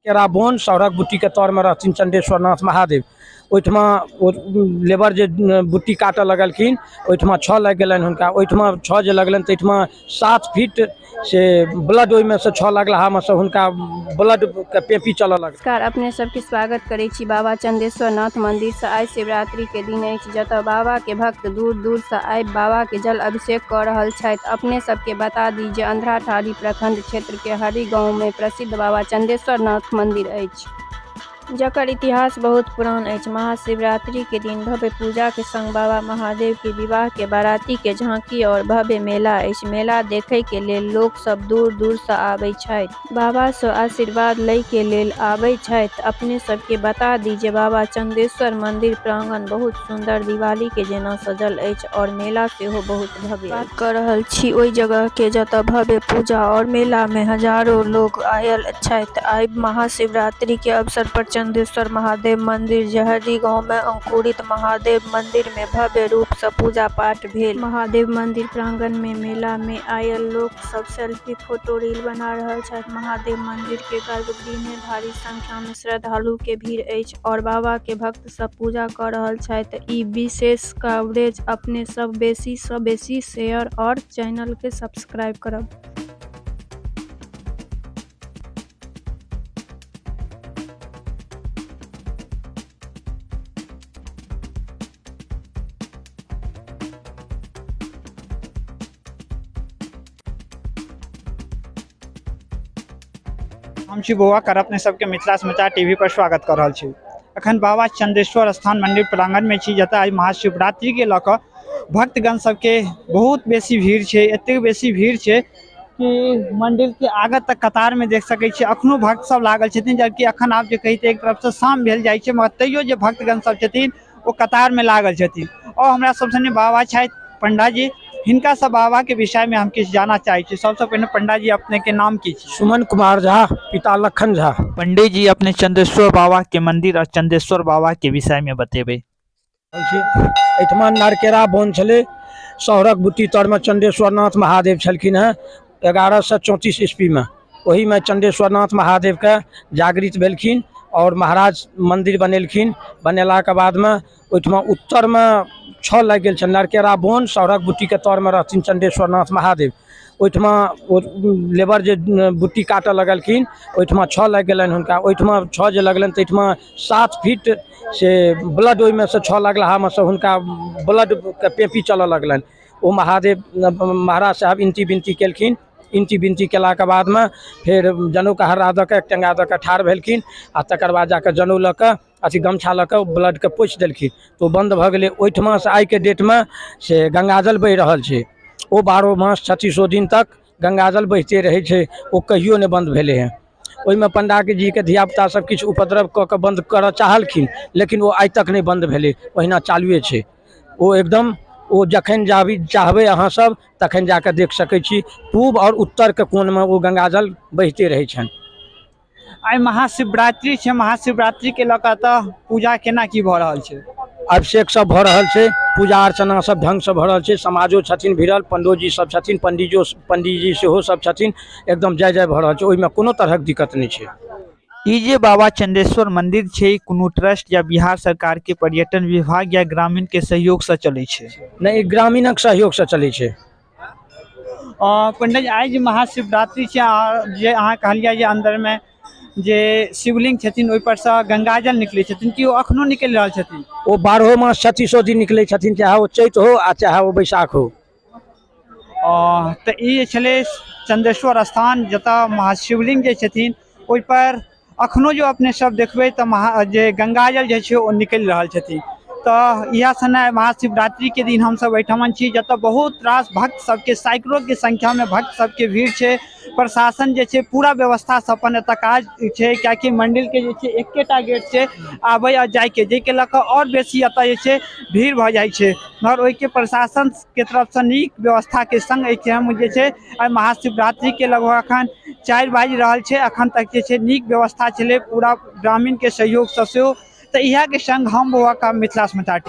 केराबोन सौरक बुट्टी के तौर में रहथिन चंडेश्वरनाथ महादेव। ओहिठमा ओ लेबर जे बुट्टी काटऽ लगलखिन ओहिठमा छः लग गेलनि हुनका। ओहिठमा छः जे लगलनि ताहिठमा 7 फीट से ब्लड ओहिमे से छः लगलाहा से हुनका ब्लड के पेपी चलऽ लगल। नमस्कार, अपने सबके स्वागत करै छी बाबा चंदेश्वरनाथ मंदिर से। आइ शिवरात्रि के दिन अछि जतऽ बाबा के भक्त दूर दूर से आबि बाबा के जल अभिषेक कऽ रहल छथि। अपने सबके बता दी जे अंधराठाढ़ी प्रखंड क्षेत्र के हरी गाँव में प्रसिद्ध बाबा चंदेश्वरनाथ मंदिर अछि, जकर इतिहास बहुत पुरान अछि। महाशिवरात्रि के दिन भव्य पूजा के संग बाबा महादेव के विवाह के बाराती के झांकी और भव्य मेला अछि। मेला देखै के लेल लोक सब दूर दूर से आबै छथि, बाबा से आशीर्वाद लय के लेल आबै छथि। अपने सबके बता दी जे बाबा चंदेश्वर मंदिर प्रांगण बहुत सुंदर दिवाली के जेना सजल अछि और मेला सेहो बहुत भव्य। बात कर रहल छी ओहि जगह के जतऽ भव्य पूजा और मेला में हजारों लोग आयल छथि। आइ महाशिवरात्रि के अवसर पर चंदेश्वर महादेव मंदिर जहरी गांव में अंकुरित महादेव मंदिर में भव्य रूप से पूजा पाठ भेल। महादेव मंदिर प्रांगण में मेला में आयल लोक सब सेल्फी फोटो रील बना रहल छथि। महादेव मंदिर के गर्भगृह में भारी संख्या में श्रद्धालु के भीड़ अछि और बाबा के भक्त सब पूजा कर रहल छथि। ई विशेष कवरेज अपने सब बेसी से बेसी शेयर और चैनल के सब्सक्राइब करब। हम छी बौआ कर अपने सबके मिथिला समाचार टीवी पर स्वागत कर रहा छी। अखन बाबा चंदेश्वर स्थान मंदिर प्रांगण में छी जतऽ आज महाशिवरात्रि के लऽ कऽ भक्तगण सबके बहुत बेसी भीड़ छै। एतेक बेसी भीड़ छै कि मंदिर के आगे तक कतार में देख सकै छी अखनो भक्त सब लागल छथिन, जबकि अखन आब जे कहिते एक तरफ से शाम भेल जाइ छै मगर तैयो जे भक्तगण सब छथिन ओ कतार में लागल छथिन। और हमरा सब संगे बाबा छथि पंडा जी, हिनका सब बाबा के विषय में हम किछु जानना चाहै छी। सबसे पहले पंडा जी अपने के नाम की छी? सुमन कुमार झा, पिता लखन झा। पंडित जी अपने चंदेश्वर बाबा के मंदिर और चंदेश्वर बाबा के विषय में बतेबे। एहिठमा नरकेरा बोन छलै, सौरक बुट्टी तर में चंदेश्वरनाथ महादेव छलखिन हैं 1134 ईस्वी में। वही में चंदेश्वरनाथ महादेव के जागृत भेलखिन और महाराज मंदिर बनेलखिन। बनेला के बाद में ओहिठमा उत्तर में 6 लग गेल छै। नरकेरा बोन सौरक बुट्टी के तर में रहथिन चंदेश्वरनाथ महादेव। ओहिठमा ओ लेबर जे बुट्टी काटऽ लगलखिन ओहिठमा 6 लग गेलनि हुनका। ओहिठमा 6 जे लगलनि ताहिठमा 7 फीट से ब्लड ओहिमे से 6 लगलाहा से हुनका ब्लड के पेपी चलऽ लगलनि। ओ महादेव महाराज साहब इनती बिनती केलखिन। इनती बिनती केलाके बाद में फिर जनऊ के हर्रा दऽ के टेंगा दऽ के ठाढ़ भेलखिन आ तकर बाद जाकर जनऊ लऽ के अथी गमछा लऽ के ब्लड के पोछि देलखिन तो बंद भऽ गेलै। ओहिठमा से आइ के डेट में से गंगाजल बहि रहल छै। ओ 12 मास 3600 दिन तक गंगाजल बहिते रहै छै, ओ कहियो नहि बंद भेलै हैं। ओहिमे पंडा जी के धियापुता सब किछु उपद्रव कऽ के बंद करऽ चाहलखिन लेकिन वो आइ तक नहीं बंद भेलै, ओहिना चालुए छै। ओ एकदम ओ जखन चाहबै अहाँ सब तखन जाकर देख सकै छी। पूर्व और उत्तर के कोण में वो गंगाजल बहिते रहै छनि। आइ महाशिवरात्रि छै, महाशिवरात्रि के लऽ कऽ तऽ पूजा केना की भऽ रहल छै? अभिषेक सब भऽ रहल छै, पूजा अर्चना सब ढंग से भऽ रहल छै। समाजो छथिन भिड़ल, पंडोजी सब छथिन, पंडितजी सेहो सब छथिन। एकदम जय जय भऽ रहल छै, ओहिमे कोनो तरहक दिक्कत नहीं छै। ई जे बाबा चंदेश्वर मंदिर छै कोनो ट्रस्ट या बिहार सरकार के पर्यटन विभाग या ग्रामीण के सहयोग से चलै छै? नहीं, ग्रामीणक सहयोग से चलै छै। पंडित आइ जे महाशिवरात्रि छै जे अहाँ कहलियै जे अंदर में जे शिवलिंग छथिन ओहि पर से गंगाजल निकलै छथिन कि ओ अखनो निकलि रहल छथिन? ओ 12 मास 3600 दिन निकलै छथिन, चाहे वो चैत हो आ चाहे वो बैसाख हो। तऽ ई छलै चंदेश्वर स्थान जतऽ महाशिवलिंग जे छथिन ओहि पर अखनो जो अपने सब देखबै तऽ जे गंगाजल जे छै ओ निकलि रहल छथिन। तऽ इएह सने महाशिवरात्रि के दिन हम सब एहिठमन छी जतऽ बहुत रास भक्त सबके सैकड़ों के संख्या में भक्त सबके भीड़ छै। प्रशासन जे छै पूरा व्यवस्था से अपन एतऽ काज छै, कियाकि मंदिर के जे छै एकेटा गेट छै आबै आ जाय के, जाहिके लऽ कऽ और बेसी एतऽ जे छै भीड़ भऽ जाइ छै। मगर ओहिके प्रशासन के तरफ से नीक व्यवस्था के संग एहिठाम जे छै आइ महाशिवरात्रि के लगभग अखन 4 बाजि रहल छै, अखन तक जे छै नीक व्यवस्था छलै पूरा ग्रामीण के सहयोग से सेहो। तऽ इएह के संग हम बौआ का मिथिला समाचार।